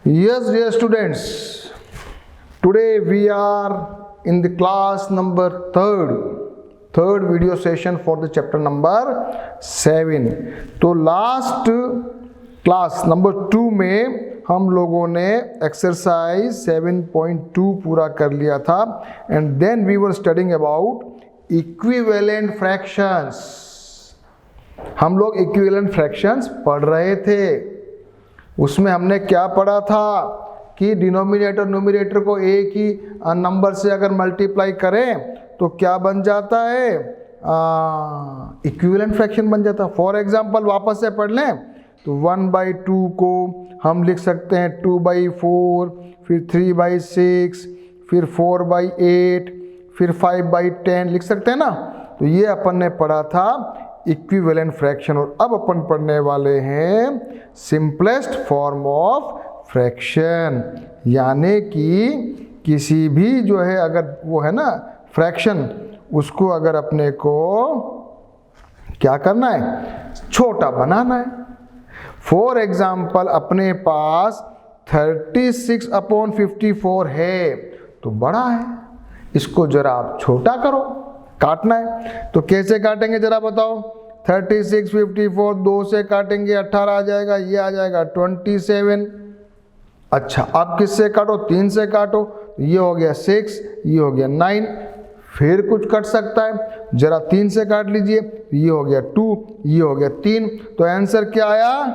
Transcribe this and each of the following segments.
Yes, dear students, today we are in the class number third video session for the chapter number 7. तो last class number 2 में हम लोगों ने exercise 7.2 पूरा कर लिया था and then we were studying about equivalent fractions. हम लोग इक्विवेलेंट फ्रैक्शंस पढ़ रहे थे. उसमें हमने क्या पढ़ा था कि डिनोमिनेटर न्यूमरेटर को एक ही नंबर से अगर मल्टीप्लाई करें तो क्या बन जाता है, इक्विवेलेंट फ्रैक्शन बन जाता है. फॉर एग्जांपल वापस से पढ़ लें तो 1/2 को हम लिख सकते हैं 2/4, फिर 3/6, फिर 4/8, फिर 5/10 लिख सकते हैं ना. तो ये अपन ने पढ़ा था इक्विवेलेंट फ्रैक्शन. और अब अपन पढ़ने वाले हैं सिंपलेस्ट फॉर्म ऑफ फ्रैक्शन, यानी कि किसी भी जो है अगर वो है ना फ्रैक्शन, उसको अगर अपने को क्या करना है, छोटा बनाना है. फॉर एग्जाम्पल अपने पास 36/54 है तो बड़ा है, इसको जरा आप छोटा करो, काटना है. तो कैसे काटेंगे जरा बताओ. 36, 54 2 से काटेंगे 18 आ जाएगा, ये आ जाएगा 27. अच्छा अब किससे काटो, 3 से काटो, ये हो गया 6, ये हो गया 9. फिर कुछ कट सकता है, जरा 3 से काट लीजिए, ये हो गया 2, ये हो गया 3. तो आंसर क्या आया,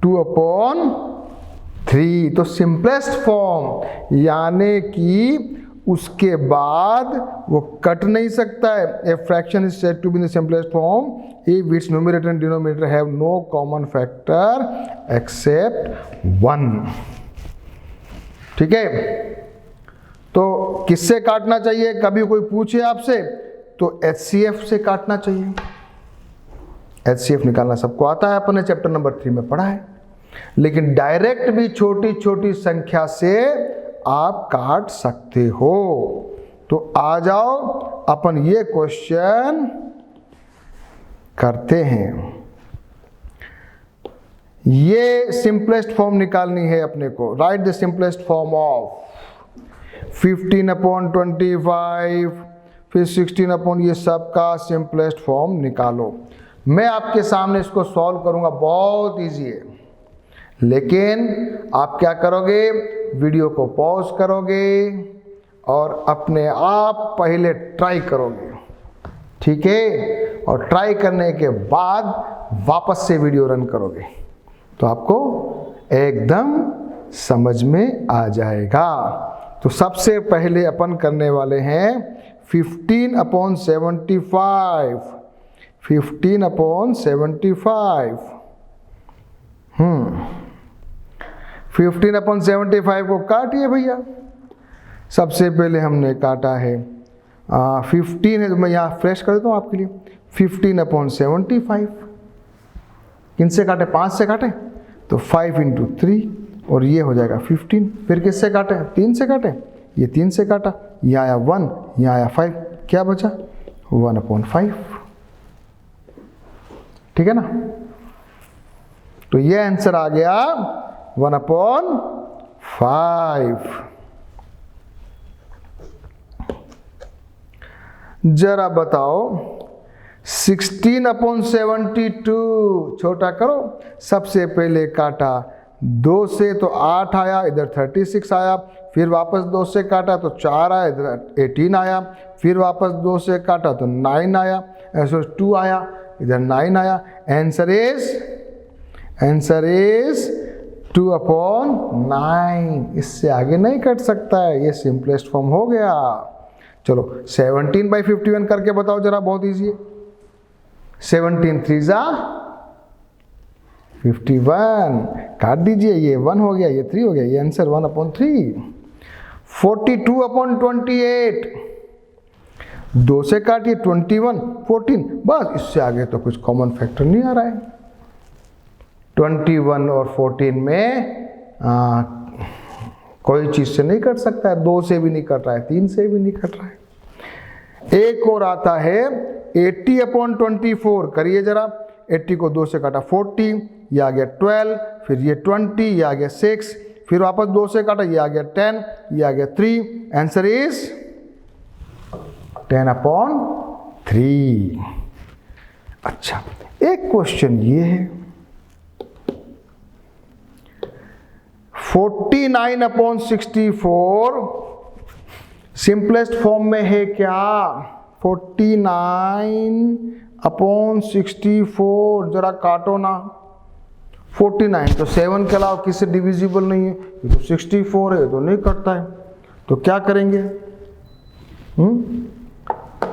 2/3. तो सिंपलेस्ट फॉर्म, यानी कि उसके बाद वो कट नहीं सकता है. A fraction is said to be in the simplest form if its numerator and denominator have no common factor except 1. ठीक है. तो किससे काटना चाहिए, कभी कोई पूछे आपसे तो HCF से काटना चाहिए. HCF निकालना सबको आता है, अपन ने चैप्टर नंबर 3 में पढ़ा है. लेकिन डायरेक्ट भी छोटी छोटी संख्या से आप काट सकते हो. तो आ जाओ अपन ये क्वेश्चन करते हैं. ये सिंपलेस्ट फॉर्म निकालनी है अपने को. Right the simplest form of 15/25, फिर 16 ये सब का सिंपलेस्ट फॉर्म निकालो. मैं आपके सामने इसको सॉल्व करूंगा, बहुत इजी है. लेकिन आप क्या करोगे, वीडियो को पॉज करोगे और अपने आप पहले ट्राई करोगे. ठीक है. और ट्राई करने के बाद वापस से वीडियो रन करोगे तो आपको एकदम समझ में आ जाएगा. तो सबसे पहले अपन करने वाले हैं 15/75. 15/75. 15/75 को काटिए भैया. सबसे पहले हमने काटा है 15 है, तो मैं यहाँ फ्रेश कर देता हूँ आपके लिए. 15/75 किनसे काटे, 5 से काटे तो 5 × 3 और ये हो जाएगा 15. फिर किससे काटे, 3 से काटे, ये 3 से काटा, यहाँ आया 1, यहाँ आया 5, क्या बचा 1/5. ठीक है ना. तो ये आंसर आ गया 1/5. जरा बताओ 16/72, छोटा करो. सबसे पहले काटा 2 से तो 8 आया, इधर 36 आया. फिर वापस 2 से काटा तो 4 आया, इधर 18 आया. फिर वापस 2 से काटा तो 9 आया, ऐसे 2 आया, इधर 9 आया. Answer is 2/9. इससे आगे नहीं कट सकता है, ये सिंपलेस्ट फॉर्म हो गया. चलो 17/51 करके बताओ जरा, बहुत इजी है. 17 3 51 काट दीजिए, ये 1 हो गया, ये 3 हो गया, ये आंसर 1/3. 42/28 2 से काटिए 21 14, बस इससे आगे तो कुछ कॉमन फैक्टर नहीं आ रहा है. 21 और 14 में कोई चीज से नहीं कट सकता है. 2 से भी नहीं कट रहा है, 3 से भी नहीं कट रहा है. एक और आता है 80/24. करिए जरा, 80 को 2 से काटा 40, ये आ गया 12, फिर ये 20, ये आ गया 6, फिर वापस 2 से काटा, ये आ गया 10, ये आ गया 3। Answer is 10/3। अच्छा, एक क्वेश्चन ये है 49/64 सिंपलेस्ट फॉर्म में है क्या? 49/64 जरा काटो ना। 49 तो 7 के अलावा किससे डिविजिबल नहीं है, ये तो 64 है तो नहीं कटता है, तो क्या करेंगे?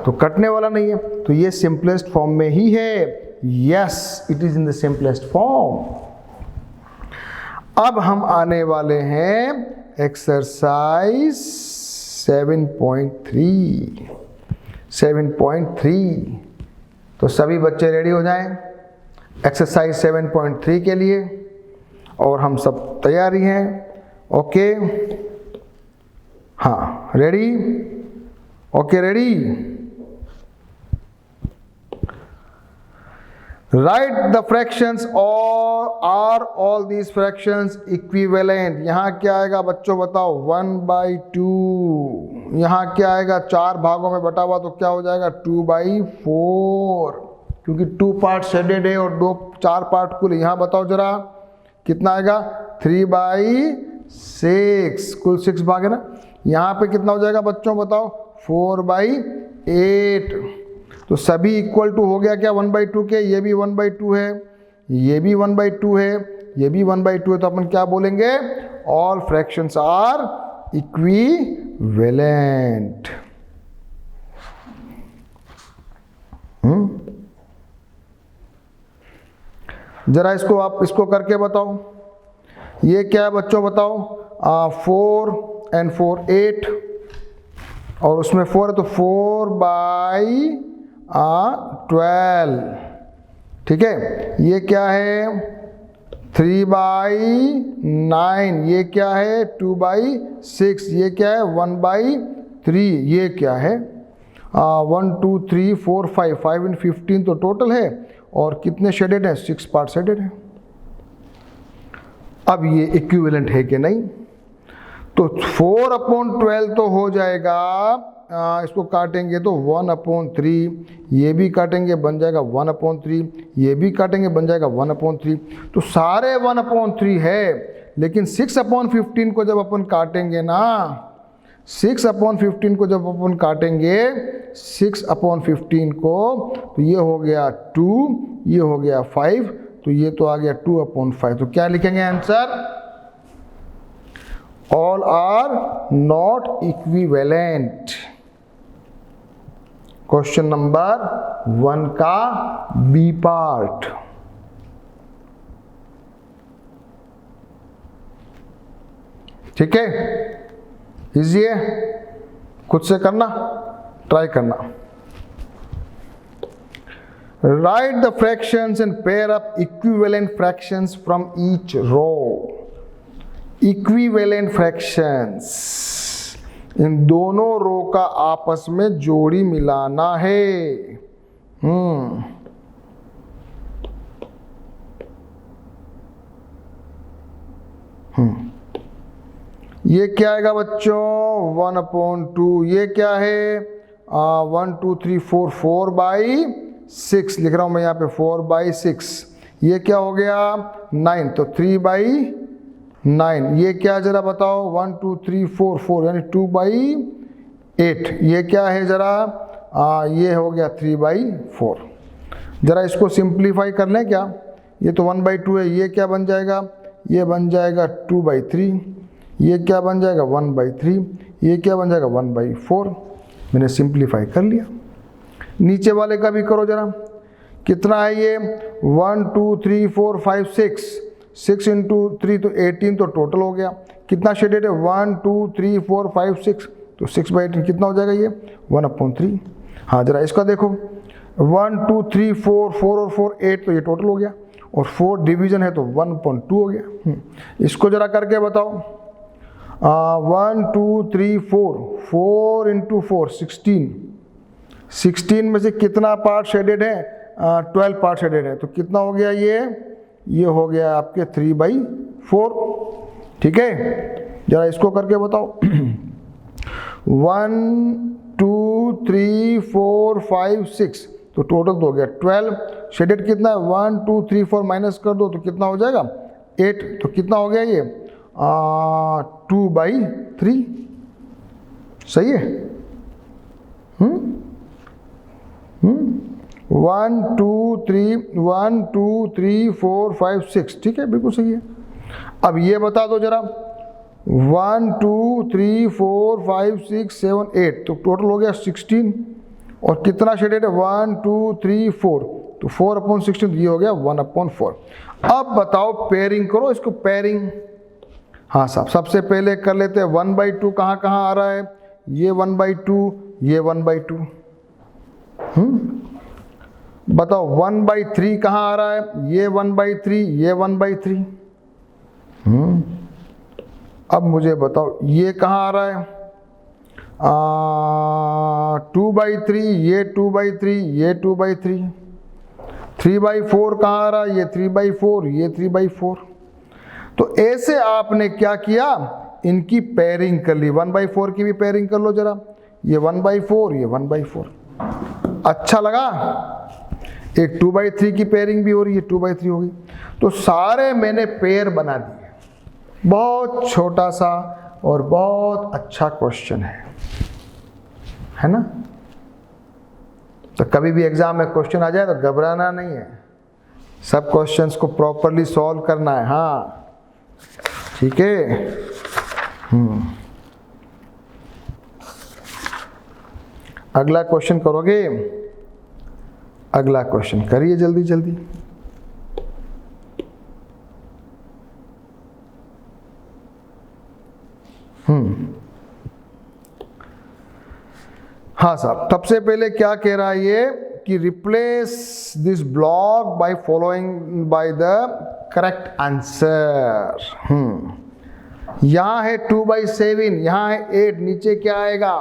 तो कटने वाला नहीं है, तो ये सिंपलेस्ट फॉर्म में ही है। Yes, it is in the simplest form. अब हम आने वाले हैं एक्सरसाइज 7.3। तो सभी बच्चे रेडी हो जाएं एक्सरसाइज 7.3 के लिए, और हम सब तैयारी हैं। ओके, हाँ ready? Okay ready? Write the fractions और are all these fractions equivalent. यहाँ क्या आएगा बच्चों बताओ? 1/2। यहाँ क्या आएगा? 4 भागों में बटा हुआ तो क्या हो जाएगा? 2/4, क्योंकि 2 पार्ट शेडेड है और 4 पार्ट कुल। यहाँ बताओ जरा कितना आएगा? 3/6, कुल 6 भाग है ना। यहाँ पे कितना हो जाएगा बच्चों बताओ? 4/8। तो सभी इक्वल टू हो गया क्या 1/2 के? ये भी 1/2 है, ये भी 1/2 है, ये भी 1/2 है, तो अपन क्या बोलेंगे? All fractions are equivalent. जरा इसको आप इसको करके बताओ, ये क्या है बच्चों बताओ? 4 and 4 8, और उसमें 4 है तो 4/12, ठीक है। ये क्या है? 3/9, ये क्या है? 2/6, ये क्या है? 1/3, ये क्या है? 1 2 3 4 5, 5 इन 15 तो टोटल है, और कितने शेडेड हैं? 6 पार्ट शेडेड है। अब ये इक्विवेलेंट है कि नहीं? तो 4/12 तो हो जाएगा, इसको काटेंगे तो 1/3, ये भी काटेंगे बन जाएगा 1/3, ये भी काटेंगे बन जाएगा 1/3, तो सारे 1/3 है। लेकिन 6/15 को जब अपन काटेंगे ना, 6/15 को जब अपन काटेंगे 6/15 को, तो ये हो गया 2, ये हो गया 5, तो ये तो आ गया 2/5। तो क्या लिखेंगे answer? All are not equivalent. Question number 1 का बी पार्ट। ठीक है, इजी है, खुद से करना, ट्राई करना। Write the fractions and pair up equivalent fractions from each row. Equivalent fractions, इन दोनों रो का आपस में जोड़ी मिलाना है। ये क्या आएगा बच्चों? 1/2। ये क्या है? 1 2 3 4, 4/6 लिख रहा हूं मैं यहाँ पे, 4/6। ये क्या हो गया? 9, तो 3/9। ये क्या जरा बताओ? 1 2 3 4, 4 यानी 2/8। ये क्या है जरा? ये हो गया 3/4। जरा इसको सिंप्लीफाई कर लें क्या? ये तो 1/2 है, ये क्या बन जाएगा? ये बन जाएगा 2/3। ये क्या बन जाएगा? 1/3। ये क्या बन जाएगा? 1/4। मैंने सिंप्लीफाई कर लिया। नीचे वाले का भी करो जरा, कितना है ये? 1 2 3 4 5 6, 6 इंटू 3 तो 18, तो टोटल हो गया। कितना शेडेड है? 1 2 3 4 5 6, तो 6/18 कितना हो जाएगा? ये 1/3। हाँ जरा इसका देखो, 1 2 3 4, 4 और 4 8, तो ये टोटल हो गया, और 4 डिवीजन है तो 1/2 हो गया। इसको जरा करके बताओ। 1 2 3 4, 4 इंटू 4 16, 16 में से कितना पार्ट शेडेड है? 12 पार्ट शेडेड है, तो कितना हो गया ये? ये हो गया आपके 3/4। ठीक है, जरा इसको करके बताओ। 1 2 3 4 5 6, तो टोटल तो हो गया 12। शेडेड कितना है? 1 2 3 4 माइनस कर दो तो कितना हो जाएगा? 8। तो कितना हो गया ये? 2/3। सही है। 1 2 3 4 5 6, ठीक है, बिल्कुल सही है। अब ये बता दो जरा, 1 2 3 4 5 6 7 8, तो टोटल हो गया 16। और कितना शेडेड है? 1 2 3 4, तो 4/16, ये हो गया 1/4। अब बताओ पेयरिंग करो इसको, पेयरिंग। हाँ साहब, सबसे पहले कर लेते हैं 1/2 कहाँ कहाँ आ रहा है? ये 1/2, ये 1/2। बताओ 1/3 कहाँ आ रहा है? ये 1/3, ये 1/3। अब मुझे बताओ ये कहाँ आ रहा है? 2/3, ये 2/3, ये 2/3। 3/4 कहाँ आ रहा है? ये 3/4, ये 3/4। तो ऐसे आपने क्या किया? इनकी पेयरिंग कर ली। 1/4 की भी पेयरिंग कर लो जरा, ये 1/4, ये 1/4। अच्छा लगा? एक 2/3 की पेयरिंग भी हो रही है, 2/3 होगी। तो सारे मैंने पेयर बना दिए। बहुत छोटा सा और बहुत अच्छा क्वेश्चन है ना? तो कभी भी एग्जाम में क्वेश्चन आ जाए तो घबराना नहीं है, सब क्वेश्चंस को प्रॉपरली सॉल्व करना है। हाँ ठीक है। अगला क्वेश्चन करोगे? अगला क्वेश्चन करिए जल्दी जल्दी। हाँ साहब, सबसे पहले क्या कह रहा है ये कि replace this block by following by the correct answer. यहां है 2/7, यहां है 8, नीचे क्या आएगा?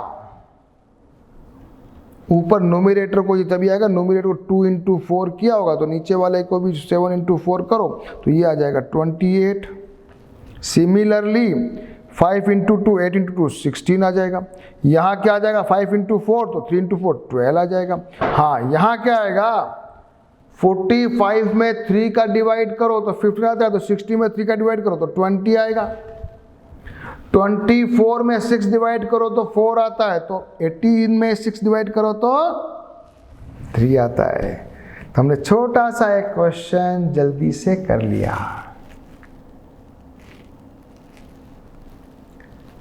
ऊपर नोमिनेटर को ये तभी आएगा, नोमिनेटर को 2 × 4 किया होगा तो नीचे वाले को भी 7 × 4 करो तो ये आ जाएगा 28। सिमिलरली 5 × 2 8 × 2 16 आ जाएगा। यहाँ क्या आ जाएगा? 5 × 4 तो 3 × 4 12 आ जाएगा। हाँ, यहाँ क्या आएगा? 45 में 3 का डिवाइड करो तो 15 आता है, तो 60 में 3 का डिवाइड करो तो 20 आएगा। 24 में 6 डिवाइड करो तो 4 आता है, तो 18 में 6 डिवाइड करो तो 3 आता है। तो हमने छोटा सा एक क्वेश्चन जल्दी से कर लिया।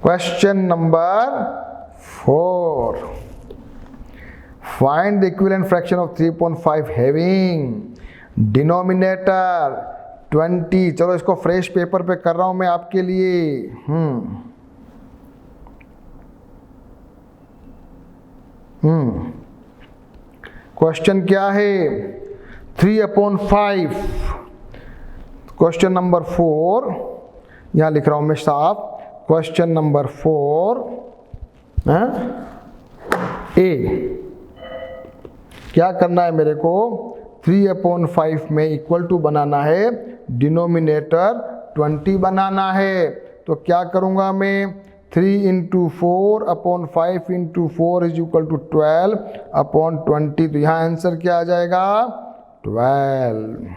Question number 4, find the equivalent fraction of 3.5 having denominator 20। चलो इसको फ्रेश पेपर पे कर रहा हूं मैं आपके लिए। क्वेश्चन क्या है? 3/5। क्वेश्चन नंबर 4 यहां लिख रहा हूं मैं साफ। क्वेश्चन नंबर 4 ए, क्या करना है मेरे को? 3/5 में इक्वल टू बनाना है, डिनोमिनेटर 20 बनाना है। तो क्या करूंगा मैं? 3 × 4/5 × 4 = 12/20। तो यहाँ आंसर क्या आ जाएगा? 12।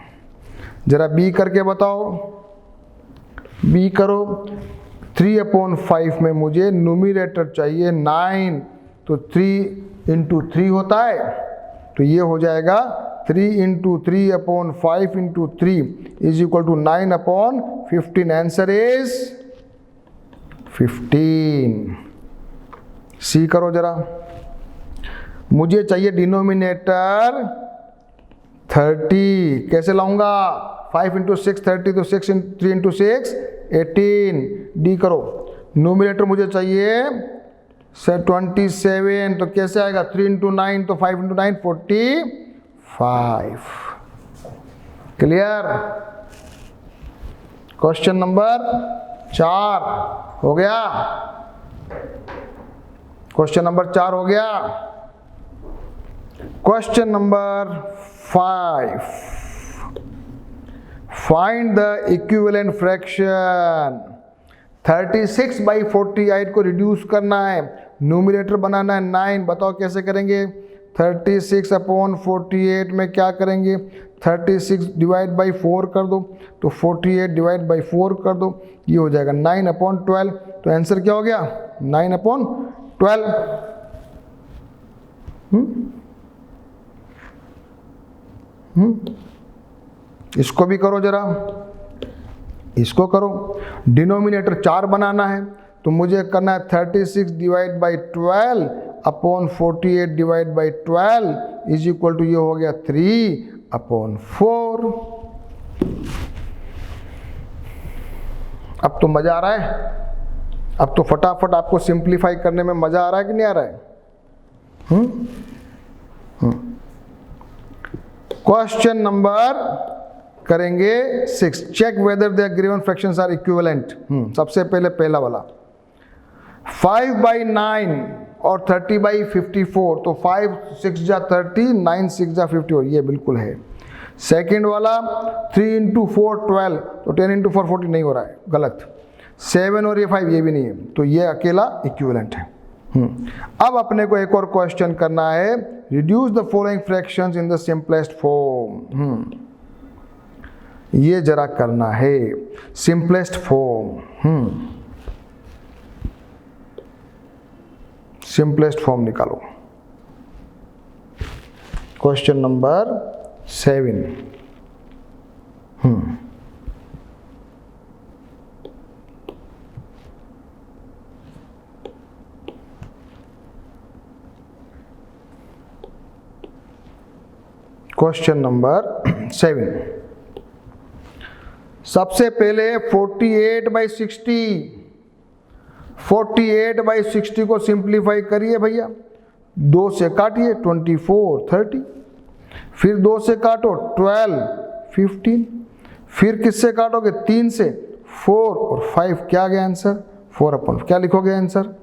जरा बी करके बताओ, बी करो। 3/5 में मुझे न्यूमरेटर चाहिए 9, तो 3 × 3 होता है, तो ये हो जाएगा 3 × 3/5 × 3 = 9/15। Answer is 15। सी करो जरा। मुझे चाहिए डिनोमिनेटर 30, कैसे लाऊंगा? 5 × 6 30, तो 3 × 6 18। डी करो। न्यूमरेटर मुझे चाहिए 27, तो कैसे आएगा? 3 × 9, तो 5 × 9 45। क्लियर? क्वेश्चन नंबर 4 हो गया। क्वेश्चन नंबर 4 हो गया। Question number 5, find the equivalent fraction. 36/48 को रिड्यूस करना है, न्यूमरेटर बनाना है 9। बताओ कैसे करेंगे? 36/48 में क्या करेंगे? 36 डिवाइड बाई 4 कर दो, तो 48 डिवाइड बाई 4 कर दो, ये हो जाएगा 9/12। तो आंसर क्या हो गया? 9/12। इसको भी करो जरा, इसको करो। डिनोमिनेटर 4 बनाना है, तो मुझे करना है 36 divide by 12 upon 48 divide by 12 is equal to, ये हो गया 3/4। अब तो मजा आ रहा है, अब तो फटाफट आपको सिंप्लीफाई करने में मजा आ रहा है कि नहीं आ रहा है? क्वेश्चन नंबर करेंगे 6। Check whether the given fractions are equivalent. सबसे पहले पहला वाला 5/9 और 30/54, तो 5 6 जा 30, 9 6 जा 54, ये बिल्कुल है। सेकंड वाला 3 × 4 12, तो 10 × 4 40 नहीं हो रहा है, गलत। 7 और ये 5 ये भी नहीं है, तो ये अकेला इक्विवेलेंट है। अब अपने को एक और क्वेश्चन करना है, reduce the following fractions in the simplest form. ये जरा करना है, सिंपलेस्ट फॉर्म। सिंपलेस्ट फॉर्म निकालो। Question number 7। Question number 7। सबसे पहले 48/60, 48/60 को सिंप्लीफाई करिए भैया। 2 से काटिए 24 30, फिर 2 से काटो 12 15, फिर किससे काटोगे? 3 से 4 और 5, क्या गया आंसर? 4/, क्या लिखोगे आंसर?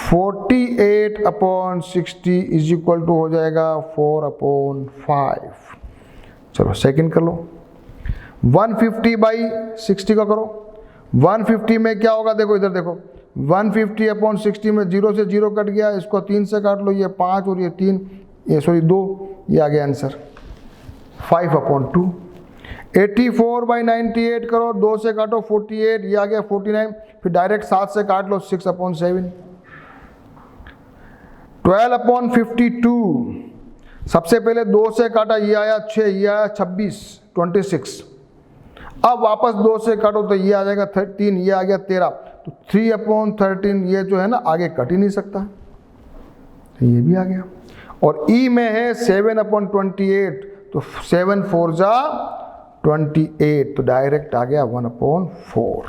48/60 इज इक्वल टू हो जाएगा 4/5। चलो सेकंड कर लो। 150/60 का करो। 150 में क्या होगा? देखो इधर देखो, 150/60 में 0 से 0 कट गया, इसको 3 से काट लो, ये 5 और ये 3, ये सॉरी 2, ये आ गया आंसर 5/2। 84/98 करो, 2 से काटो 48, ये आ गया 49, फिर डायरेक्ट 7 से काट लो 6/7। 12/52, सबसे पहले 2 से काटा, ये आया 6, ये आया 26। अब वापस 2 से काटो तो ये आ जाएगा 13, ये आ गया 13, तो 3/13, ये जो है ना आगे कट ही नहीं सकता, ये भी आ गया। और ई में है 7/28, तो 7 4 जा 28, तो डायरेक्ट आ गया 1/4।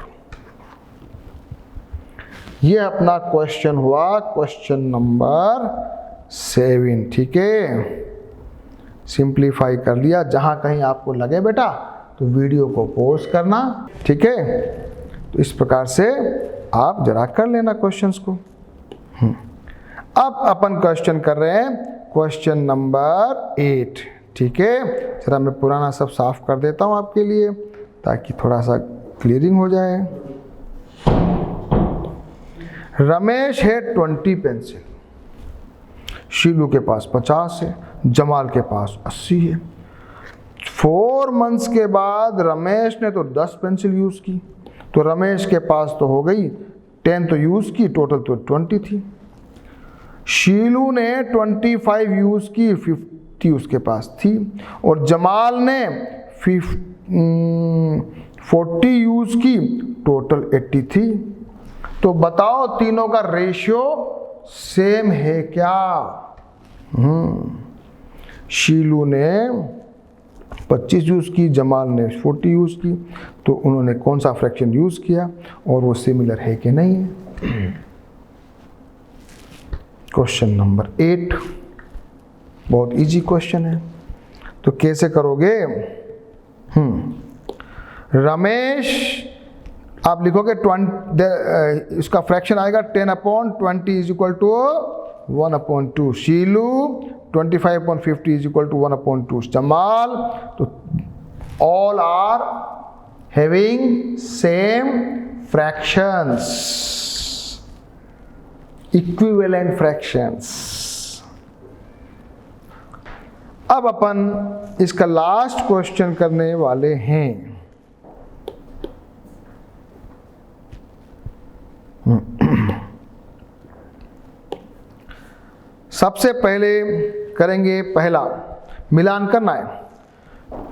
ये अपना क्वेश्चन हुआ, क्वेश्चन नंबर 7। ठीक है, सिंप्लीफाई कर लिया। जहां कहीं आपको लगे बेटा तो वीडियो को पॉज करना, ठीक है। तो इस प्रकार से आप जरा कर लेना क्वेश्चंस को। अब अपन क्वेश्चन कर रहे हैं क्वेश्चन नंबर 8। ठीक है, जरा मैं पुराना सब साफ कर देता हूं आपके लिए ताकि थोड़ा सा क्लियरिंग हो जाए। रमेश है 20 पेंसिल, शीलू के पास 50 है, जमाल के पास 80 है। 4 मंथ्स के बाद रमेश ने तो 10 पेंसिल यूज की, तो रमेश के पास तो हो गई 10 तो यूज की, टोटल तो 20 थी। शीलू ने 25 यूज की, 50 उसके पास थी, और जमाल ने 40 यूज की, टोटल 80 थी। तो बताओ तीनों का रेशियो सेम है क्या? शीलू ने 25 यूज की, जमाल ने 40 यूज की, तो उन्होंने कौन सा फ्रैक्शन यूज किया और वो सिमिलर है कि नहीं है? क्वेश्चन नंबर 8 बहुत इजी क्वेश्चन है, तो कैसे करोगे? रमेश आप लिखोगे 20, इसका फ्रैक्शन आएगा 10/20 is equal to 1/2। Shilu 25/50 is equal to 1/2। Jamal तो all are having same fractions, equivalent fractions. अब अपन इसका लास्ट क्वेश्चन करने वाले हैं। सबसे पहले करेंगे पहला, मिलान करना है।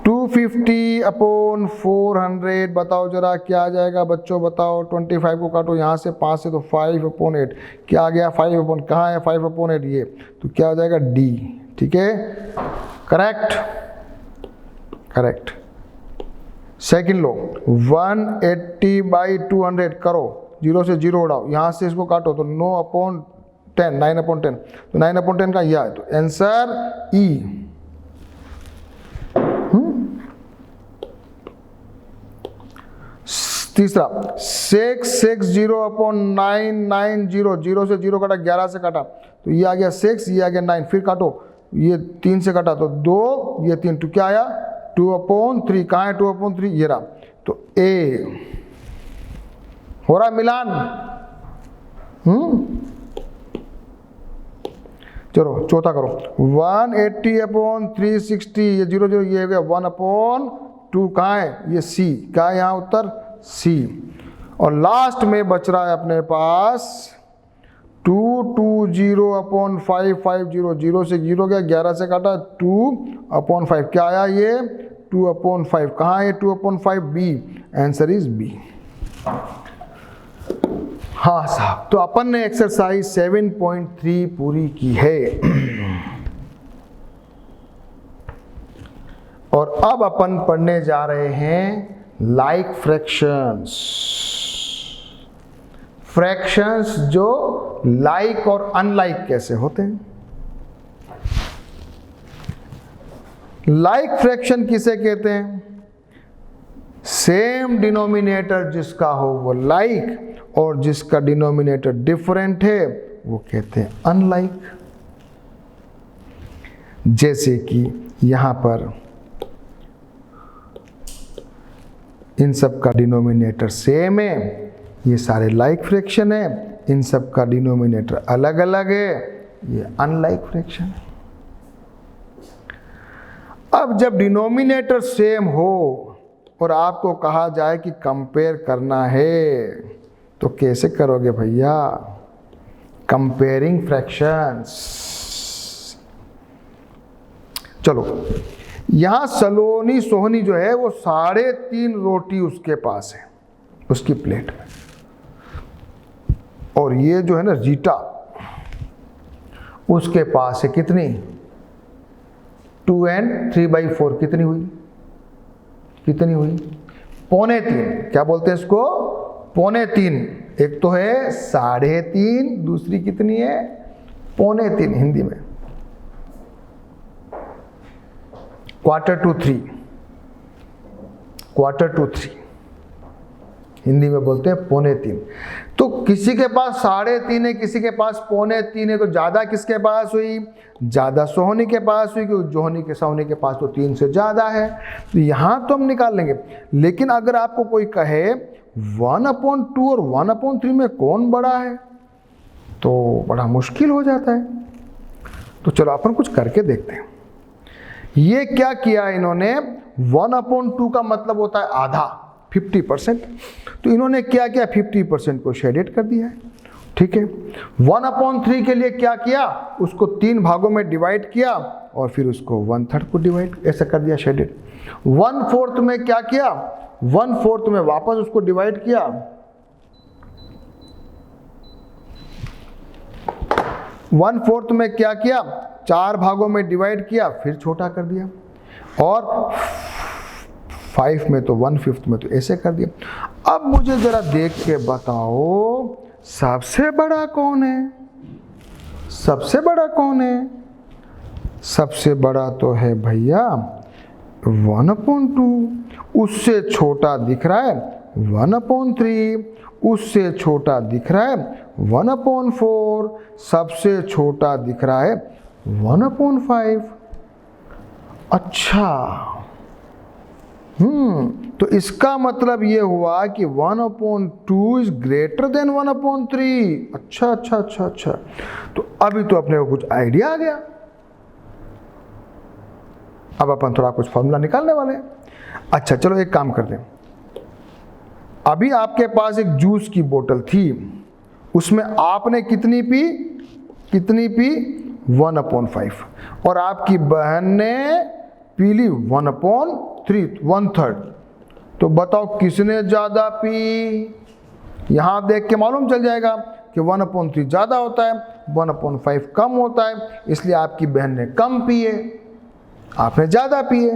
250 अपॉन 400, बताओ जरा क्या आ जाएगा बच्चों, बताओ। 25 को काटो यहाँ से 5 से, तो 5 अपॉन 8 क्या आ गया, 5 अपॉन, कहाँ है 5 अपॉन 8, ये तो क्या आ जाएगा डी। ठीक है, correct correct. Second low, 180 by 200 करो, 0 से 0 उड़ाओ, यहाँ से इसको काटो तो 9 अपॉन 10, 9 अपॉन 10, तो 9 अपॉन 10 का यह है, तो आंसर ई। तीसरा 660 अपॉन 990, 0 से 0 काटा, 11 से काटा, तो ये आ गया 6, ये आ गया 9, फिर काटो, ये 3 से काटा तो 2, ये 3, तो क्या आया 2 अपॉन 3, कहाँ है 2 अपॉन 3, ये रहा, तो ए हो रहा मिलान। चलो चौथा करो, 180 अपॉन 360, ये 0 0, ये हो गया 1 अपॉन 2, कहाँ है ये सी, क्या है यहाँ उत्तर सी। और लास्ट में बच रहा है अपने पास 220 अपॉन 550, 0 से 0 गया, 11 से काटा, 2 अपॉन 5, क्या आया ये 2 अपॉन 5, कहाँ है 2 upon 5, B, answer is B. हाँ साहब, तो अपन ने एक्सरसाइज 7.3 पूरी की है। और अब अपन पढ़ने जा रहे हैं लाइक फ्रैक्शंस। फ्रैक्शंस जो लाइक और अनलाइक कैसे होते हैं। लाइक फ्रैक्शन किसे कहते हैं, सेम डिनोमिनेटर जिसका हो वो लाइक, और जिसका डिनोमिनेटर डिफरेंट है वो कहते हैं अनलाइक। जैसे कि यहां पर इन सब का डिनोमिनेटर सेम है, ये सारे लाइक फ्रैक्शन है, इन सब का डिनोमिनेटर अलग अलग है, ये अनलाइक फ्रैक्शन है। अब जब डिनोमिनेटर सेम हो और आपको कहा जाए कि कंपेयर करना है, तो कैसे करोगे भैया, कंपेयरिंग फ्रैक्शंस। चलो, यहां सलोनी सोहनी जो है वो 3.5 रोटी उसके पास है उसकी प्लेट में, और ये जो है ना रीटा, उसके पास है कितनी 2 and 3/4, कितनी हुई, कितनी हुई 3.25, क्या बोलते हैं इसको 3.25। एक तो है 3.5, दूसरी कितनी है 3.25 हिंदी में, 2:45, 2:45 हिंदी में बोलते हैं 3.25। तो किसी के पास 3.5 है, किसी के पास 3.25 है, तो ज्यादा किसके पास हुई, ज्यादा सोहनी के पास हुई, क्योंकि जोहनी के सोहनी के पास तो 3 से ज्यादा है, तो यहां तो हम निकाल लेंगे। लेकिन अगर आपको कोई कहे 1/2 और 1/3 में कौन बड़ा है, तो बड़ा मुश्किल हो जाता है। तो चलो अपन कुछ करके देखते हैं। ये क्या किया इन्होंने, 1/2 का मतलब होता है आधा, 50%, तो इन्होंने क्या किया 50% को शेडेड कर दिया है। ठीक है, 1/3 के लिए क्या किया, उसको 3 भागों में डिवाइड किया और फिर उसको 1/3 को डिवाइड ऐसा कर दिया शेडेड। 1/4 में क्या किया, 1/4 में वापस उसको डिवाइड किया, 1/4 में क्या किया, 4 भागों में डिवाइड किया, फिर छोटा कर दिया, और 5 में तो 1/5 में तो ऐसे कर दिया। अब मुझे जरा देख के बताओ सबसे बड़ा कौन है, सबसे बड़ा कौन है, सबसे बड़ा तो है भैया 1/2, उससे छोटा दिख रहा है 1/3, उससे छोटा दिख रहा है 1/4, सबसे छोटा दिख रहा है 1/5। अच्छा, तो इसका मतलब ये हुआ कि 1/2 इज ग्रेटर देन 1/3। अच्छा अच्छा अच्छा अच्छा, तो अभी तो अपने को कुछ आइडिया आ गया। अब अपन थोड़ा कुछ फॉर्मूला निकालने वाले हैं। अच्छा चलो एक काम करते हैं, अभी आपके पास एक जूस की बोतल थी, उसमें आपने कितनी पी 1/5, और आपकी बहन ने पी ली 1/3, 1/3। तो बताओ किसने ज्यादा पी? यहां देख के मालूम चल जाएगा कि 1/3 ज्यादा होता है, 1/5 कम होता है, इसलिए आपकी बहन ने कम पिए, आपने ज्यादा पिए।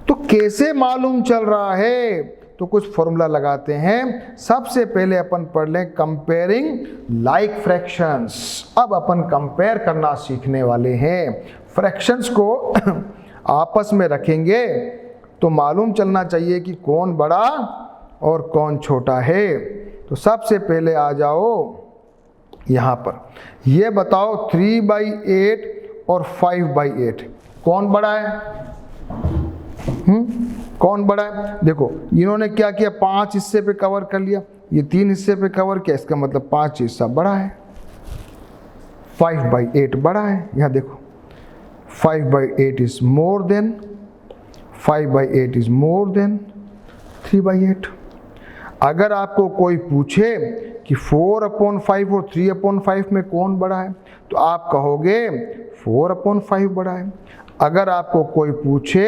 तो कैसे मालूम चल रहा है? तो कुछ फॉर्मूला लगाते हैं। सबसे पहले अपन पढ़ लें कंपेयरिंग लाइक फ्रैक्शंस। अब अपन कंपेयर करना सीखने वाले हैं। फ्रैक्शंस को आपस में रखेंगे तो मालूम चलना चाहिए कि कौन बड़ा और कौन छोटा है। तो सबसे पहले आ जाओ यहाँ पर, ये बताओ 3/8 और 5/8 कौन बड़ा है? कौन बड़ा है? देखो इन्होंने क्या किया, 5 हिस्से पे कवर कर लिया, ये 3 हिस्से पे कवर किया, इसका मतलब 5 हिस्सा बड़ा है, 5/8 बड़ा है। यहाँ देखो 5/8 is more than 5/8 is more than 3/8। अगर आपको कोई पूछे कि 4/5 और 3/5 में कौन बड़ा है, तो आप कहोगे 4/5 बड़ा है। अगर आपको कोई पूछे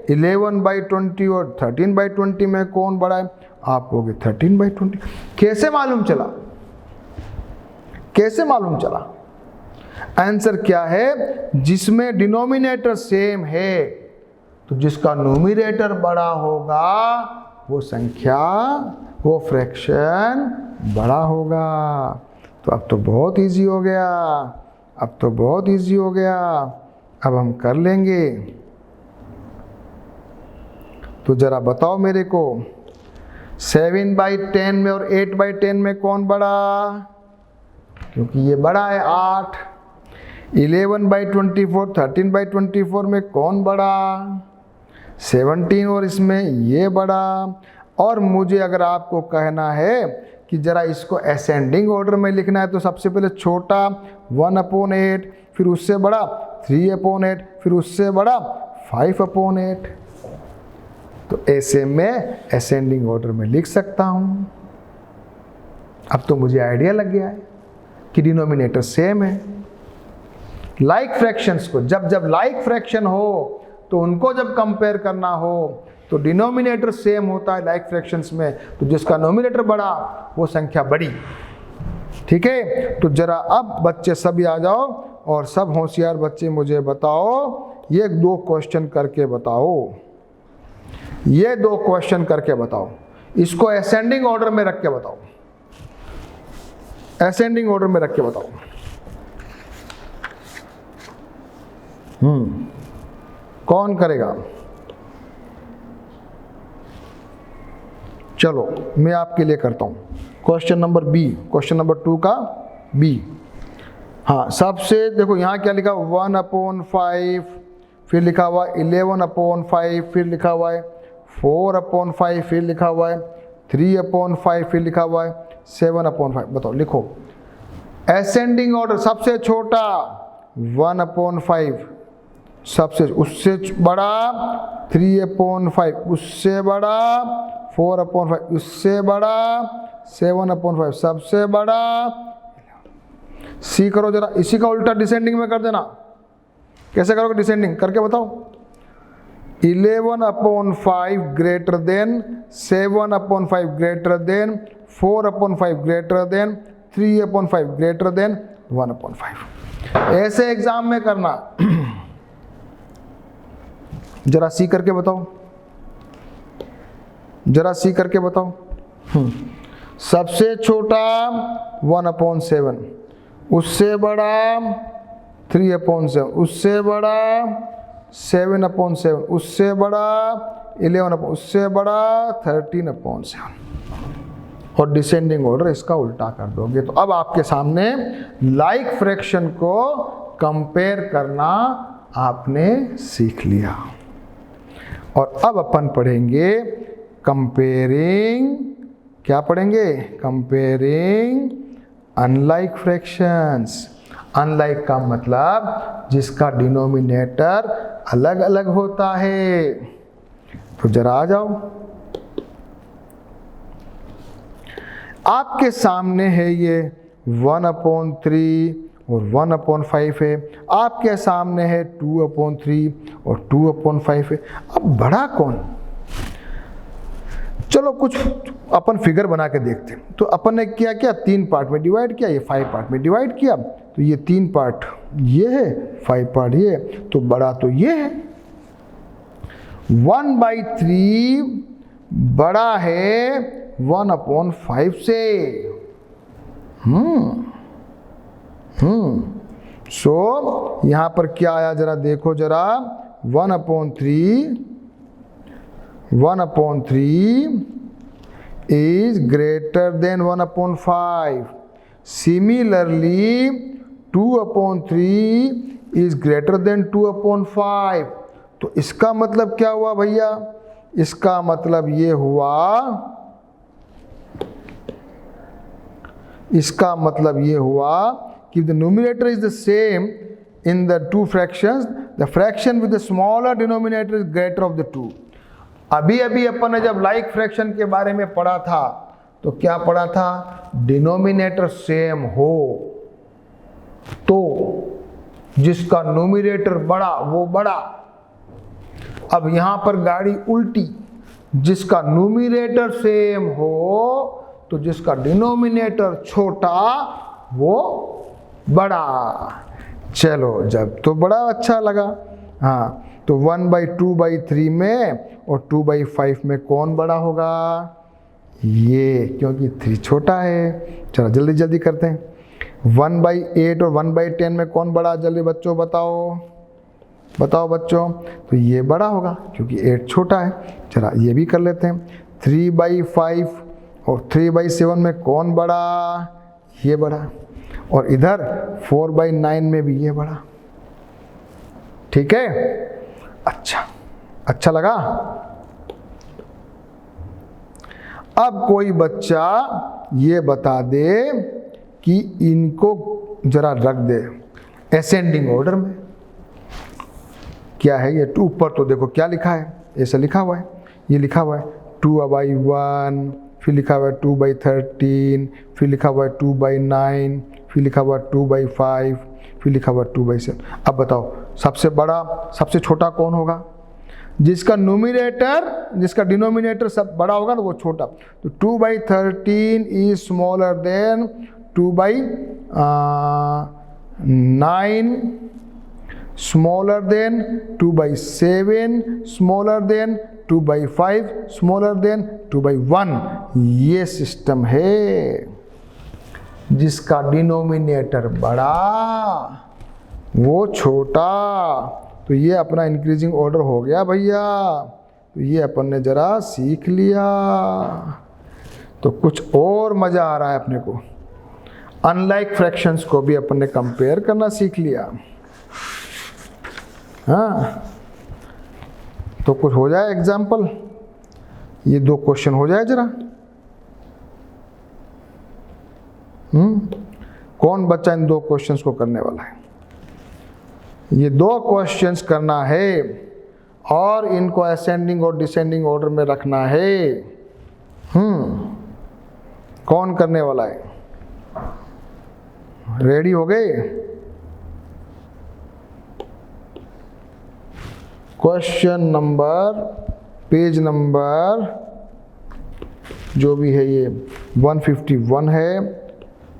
11/20 और 13/20 में कौन बड़ा है, आप कहोगे 13/20। कैसे मालूम चला? कैसे मालूम चला? आंसर क्या है? जिसमें डिनोमिनेटर सेम है, तो जिसका न्यूमरेटर बड़ा होगा वो संख्या, वो फ्रैक्शन बड़ा होगा। तो अब तो बहुत इजी हो गया, अब तो बहुत इजी हो गया। अब हम कर लेंगे। तो जरा बताओ मेरे को 7/10 में और 8/10 में कौन बड़ा? क्योंकि ये बड़ा है 8। 11/24, 13/24 में कौन बड़ा? 17 और इसमें ये बड़ा। और मुझे अगर आपको कहना है कि जरा इसको असेंडिंग ऑर्डर में लिखना है, तो सबसे पहले छोटा 1/8, फिर उससे बड़ा 3/8, फिर उससे बड़ा 5/8। तो ऐसे में असेंडिंग ऑर्डर में लिख सकता हूं। अब तो मुझे आइडिया लग गया है कि डिनोमिनेटर सेम है। लाइक फ्रैक्शंस को जब लाइक फ्रैक्शन हो तो उनको जब कंपेयर करना हो तो डिनोमिनेटर सेम होता है लाइक फ्रैक्शंस में, तो जिसका नोमिनेटर बड़ा वो संख्या बड़ी। ठीक है, तो जरा अब बच्चे सभी आ जाओ और सब होशियार बच्चे मुझे बताओ, ये 2 क्वेश्चन करके बताओ, ये 2 क्वेश्चन करके बताओ। इसको असेंडिंग ऑर्डर में रख के बताओ, असेंडिंग ऑर्डर में रख के बताओ। कौन करेगा? चलो मैं आपके लिए करता हूं। Question number B, question number 2 का बी। हाँ, सबसे देखो यहाँ क्या लिखा, 1/5, फिर लिखा हुआ 11/5, फिर लिखा हुआ है 4/5, फिर लिखा हुआ है 3/5, फिर लिखा हुआ है 7/5। बताओ, लिखो असेंडिंग ऑर्डर। सबसे छोटा 1/5, सबसे उससे बड़ा 3/5, उससे बड़ा 4/5, उससे बड़ा 7/5, सबसे बड़ा। सी करो जरा, इसी का उल्टा डिसेंडिंग में कर देना। कैसे करोगे डिसेंडिंग करके बताओ? 11/5 greater than 7/5 greater than 4/5 greater than 3/5 greater than 1/5। ऐसे एग्जाम में करना। जरा सी करके बताओ, जरा सी करके बताओ। सबसे छोटा 1/7, उससे बड़ा 3/7, उससे बड़ा 7/7, उससे बड़ा 11, उससे बड़ा 13/7। और डिसेंडिंग ऑर्डर इसका उल्टा कर दोगे तो अब आपके सामने लाइक फ्रैक्शन को कंपेयर करना आपने सीख लिया। और अब अपन पढ़ेंगे कंपेयरिंग, क्या पढ़ेंगे? Comparing unlike fractions. अनलाइक का मतलब जिसका डिनोमिनेटर अलग अलग होता है। तो जरा आ जाओ, आपके सामने है ये 1/3 और 1/5 है, आपके सामने है 2/3 और 2/5 है। अब बड़ा कौन? चलो कुछ अपन फिगर बना के देखते हैं। तो अपन ने क्या किया, 3 पार्ट में डिवाइड किया, ये 5 पार्ट में डिवाइड किया। तो ये 3 पार्ट ये है, 5 पार्ट ये, तो बड़ा तो ये है। 1/3 बड़ा है 1/5 से। सो यहां पर क्या आया जरा देखो जरा, 1/3 is greater than 1/5. Similarly, 2/3 is greater than 2/5. तो इसका मतलब क्या हुआ भैया? इसका मतलब ये हुआ, इसका मतलब ये हुआ कि the numerator is the same in the two fractions, the fraction with the smaller denominator is greater of the two. अभी अभी अपन ने जब लाइक फ्रैक्शन के बारे में पढ़ा था तो क्या पढ़ा था? डिनोमिनेटर सेम हो तो जिसका न्यूमरेटर बड़ा वो बड़ा। अब यहां पर गाड़ी उल्टी, जिसका न्यूमरेटर सेम हो तो जिसका डिनोमिनेटर छोटा वो बड़ा। चलो जब तो बड़ा अच्छा लगा। हाँ, तो 1/2/3 में और 2/5 में कौन बड़ा होगा? ये, क्योंकि 3 छोटा है। चलो जल्दी जल्दी करते हैं। 1/8 और 1/10 में कौन बड़ा? जल्दी बच्चों बताओ, बताओ बच्चों। तो ये बड़ा होगा क्योंकि 8 छोटा है। चला ये भी कर लेते हैं। 3/5 और 3/7 में कौन बड़ा? ये बड़ा। और इधर 4/9 में भी ये बड़ा। ठीक है, अच्छा, अच्छा लगा। अब कोई बच्चा ये बता दे कि इनको जरा रख दे असेंडिंग ऑर्डर में। क्या है ये? ऊपर तो देखो क्या लिखा है, ऐसा लिखा हुआ है, ये लिखा हुआ है 2/1, फिर लिखा हुआ है 2/13, फिर लिखा हुआ है 2/9, फिर लिखा हुआ है 2/5, फिर लिखा हुआ है 2/7। अब बताओ सबसे बड़ा सबसे छोटा कौन होगा? जिसका डिनोमिनेटर सब बड़ा होगा ना वो छोटा। तो 2/13 is smaller than 2/9, smaller than 2/7, smaller than 2/5, smaller than 2/1। ये सिस्टम है। जिसका डिनोमिनेटर बड़ा वो छोटा। तो ये अपना इंक्रीजिंग ऑर्डर हो गया भैया। तो ये अपन ने जरा सीख लिया। तो कुछ और मजा आ रहा है अपने को। अनलाइक फ्रैक्शंस को भी अपन ने कंपेयर करना सीख लिया। हाँ, तो कुछ हो जाए एग्जाम्पल, ये 2 क्वेश्चन हो जाए जरा। कौन बच्चा इन 2 क्वेश्चंस को करने वाला है? ये 2 क्वेश्चंस करना है और इनको असेंडिंग और डिसेंडिंग ऑर्डर में रखना है। कौन करने वाला है? रेडी हो गए? क्वेश्चन नंबर, पेज नंबर जो भी है ये 151 है।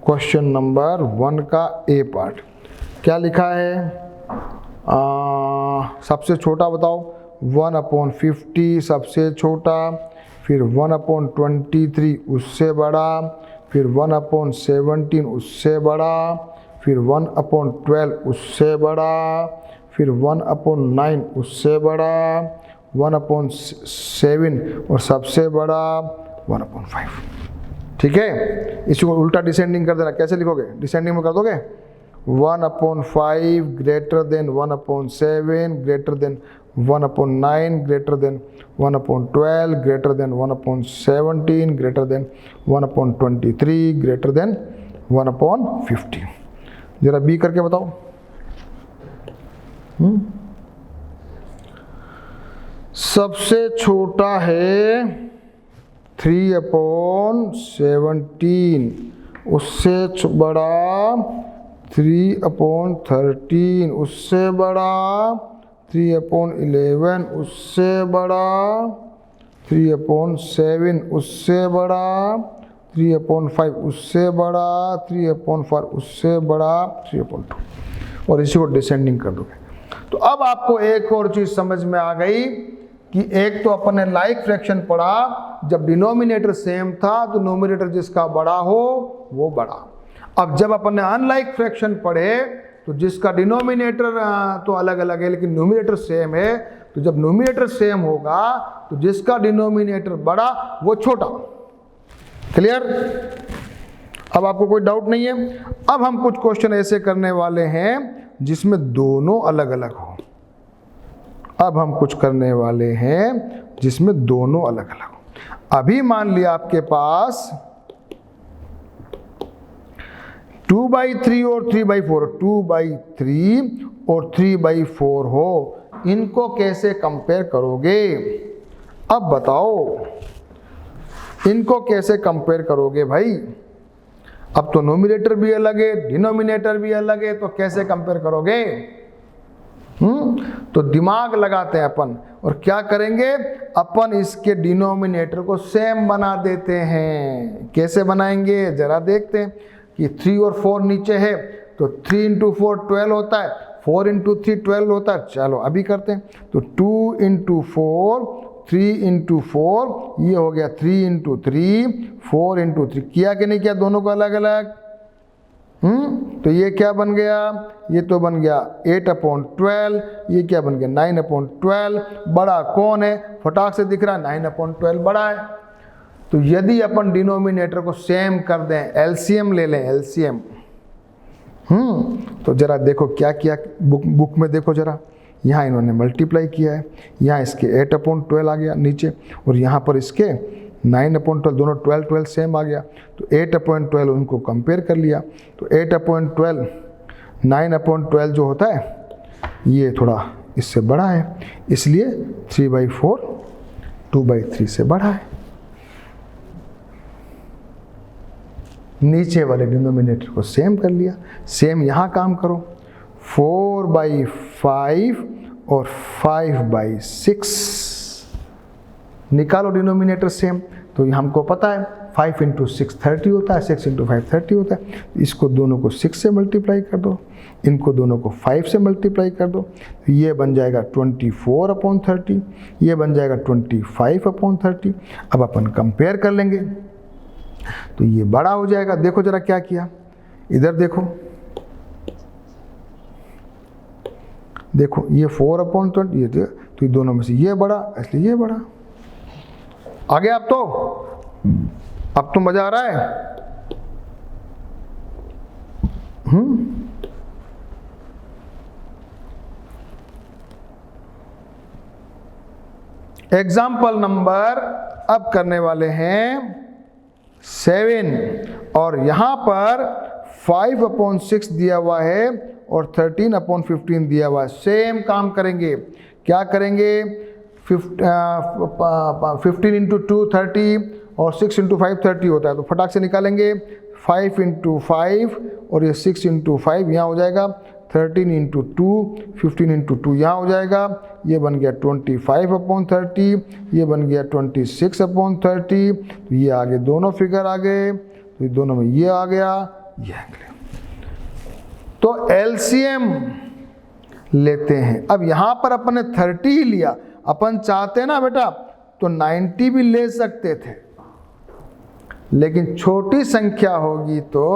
क्वेश्चन नंबर 1 का ए पार्ट क्या लिखा है? सबसे छोटा बताओ। 1/50 सबसे छोटा, फिर 1/23 उससे बड़ा, फिर 1/17 उससे बड़ा, फिर 1/12 उससे बड़ा, फिर 1/9 उससे बड़ा, 1/7 और सबसे बड़ा 1/5। ठीक है, इसको उल्टा डिसेंडिंग कर देना। कैसे लिखोगे? डिसेंडिंग में कर दोगे 1/5 greater than 1/7 greater than 1/9 greater than 1/12 greater than 1/17 greater than 1/23 greater than 1/50। जरा बी करके बताओ। सबसे छोटा है 3/17, उससे बड़ा 3/13, उससे बड़ा 3/11, उससे बड़ा 3/7, उससे बड़ा 3/5, उससे बड़ा 3/4, उससे बड़ा 3/2, और इसी को डिसेंडिंग कर दोगे। तो अब आपको एक और चीज समझ में आ गई कि एक तो अपन ने लाइक फ्रैक्शन पढ़ा, जब डिनोमिनेटर सेम था तो नोमिनेटर जिसका बड़ा हो वो बड़ा। अब जब अपन ने अनलाइक फ्रैक्शन पढ़े तो जिसका डिनोमिनेटर तो अलग अलग है लेकिन नोमिनेटर सेम है, तो जब नोमिनेटर सेम होगा तो जिसका डिनोमिनेटर बड़ा वो छोटा। क्लियर? अब आपको कोई डाउट नहीं है। अब हम कुछ क्वेश्चन ऐसे करने वाले हैं जिसमें दोनों अलग अलग हो। अब हम कुछ करने वाले हैं जिसमें दोनों अलग अलग हो। अभी मान लिया आपके पास 2/3 और 3/4, 2/3 और 3/4 हो, इनको कैसे कंपेयर करोगे? अब बताओ इनको कैसे कंपेयर करोगे भाई? अब तो नोमिनेटर भी अलग है, डिनोमिनेटर भी अलग है, तो कैसे कंपेयर करोगे? तो दिमाग लगाते हैं अपन और क्या करेंगे, अपन इसके डिनोमिनेटर को सेम बना देते हैं। कैसे बनाएंगे जरा देखते हैं कि 3 और 4 नीचे है तो 3 × 4 12 होता है, 4 × 3 12 होता है। चलो अभी करते हैं। तो 2 × 4, 3 × 4, ये हो गया 3 × 3, 4 × 3। किया कि नहीं किया दोनों को अलग अलग? तो ये क्या बन गया? ये तो बन गया 8/12। ये क्या बन गया? 9/12। बड़ा कौन है? फटाक से दिख रहा है 9/12 बड़ा है। तो यदि अपन डिनोमिनेटर को सेम कर दें, एलसीएम ले लें, एलसीएम, तो जरा देखो क्या किया बुक में देखो जरा। यहाँ इन्होंने मल्टीप्लाई किया है, यहाँ इसके 8/12 आ गया नीचे, और यहाँ पर इसके 9/12, दोनों 12 सेम आ गया। तो 8/12 उनको कंपेयर कर लिया, तो 8/12 9/12 जो होता है ये थोड़ा इससे बड़ा है, इसलिए 3/4 2/3 से बड़ा है। नीचे वाले डिनोमिनेटर को सेम कर लिया। सेम यहाँ काम करो, 4/5 और 5/6 निकालो डिनोमिनेटर सेम। तो हमको पता है 5 × 6 30 होता है, 6 × 5 30 होता है। इसको दोनों को 6 से मल्टीप्लाई कर दो, इनको दोनों को 5 से मल्टीप्लाई कर दो, तो ये बन जाएगा 24/30, ये बन जाएगा 25/30। अब अपन कंपेयर कर लेंगे तो ये बड़ा हो जाएगा। देखो जरा क्या किया, इधर देखो, देखो ये 4/20, ये तो ये दोनों में से ये बड़ा, इसलिए ये बड़ा आ गया। अब तो मजा आ रहा है। एग्जाम्पल नंबर अब करने वाले हैं 7, और यहां पर 5/6 दिया हुआ है और 13/15 दिया हुआ है। सेम काम करेंगे। क्या करेंगे? 15 × 2 30 और 6 × 5 30 होता है, तो फटाक से निकालेंगे। 5 × 5 और ये 6 × 5 यहाँ हो जाएगा, 13 × 2 15 × 2 यहाँ हो जाएगा। ये बन गया 25/30, ये बन गया 26/30। तो ये आगे दोनों फिगर आ गए, तो ये दोनों में ये आ गया, ये आ गया। तो एलसीएम लेते हैं। अब यहाँ पर अपन ने 30 ही लिया, अपन चाहते ना बेटा तो 90 भी ले सकते थे, लेकिन छोटी संख्या होगी तो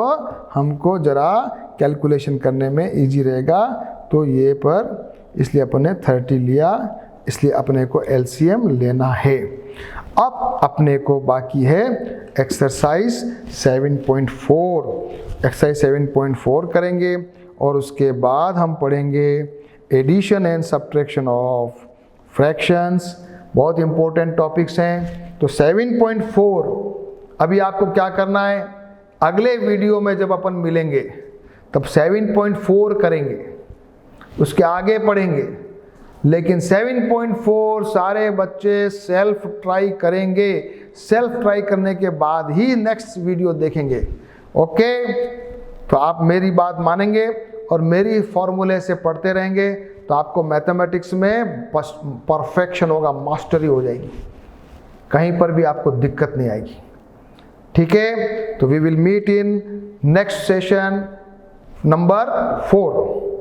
हमको जरा कैलकुलेशन करने में इजी रहेगा, तो ये पर इसलिए अपन ने 30 लिया, इसलिए अपने को एलसीएम लेना है। अब अपने को बाकी है एक्सरसाइज 7.4। एक्सरसाइज 7.4 करेंगे और उसके बाद हम पढ़ेंगे addition and subtraction of fractions बहुत इंपॉर्टेंट टॉपिक्स हैं। तो 7.4 अभी आपको क्या करना है, अगले वीडियो में जब अपन मिलेंगे तब 7.4 करेंगे, उसके आगे पढ़ेंगे। लेकिन 7.4 सारे बच्चे सेल्फ ट्राई करेंगे, सेल्फ ट्राई करने के बाद ही नेक्स्ट वीडियो देखेंगे। ओके, तो आप मेरी बात मानेंगे और मेरी फॉर्मूले से पढ़ते रहेंगे तो आपको मैथमेटिक्स में परफेक्शन होगा, मास्टरी हो जाएगी, कहीं पर भी आपको दिक्कत नहीं आएगी। ठीक है, तो we will meet in next session number 4।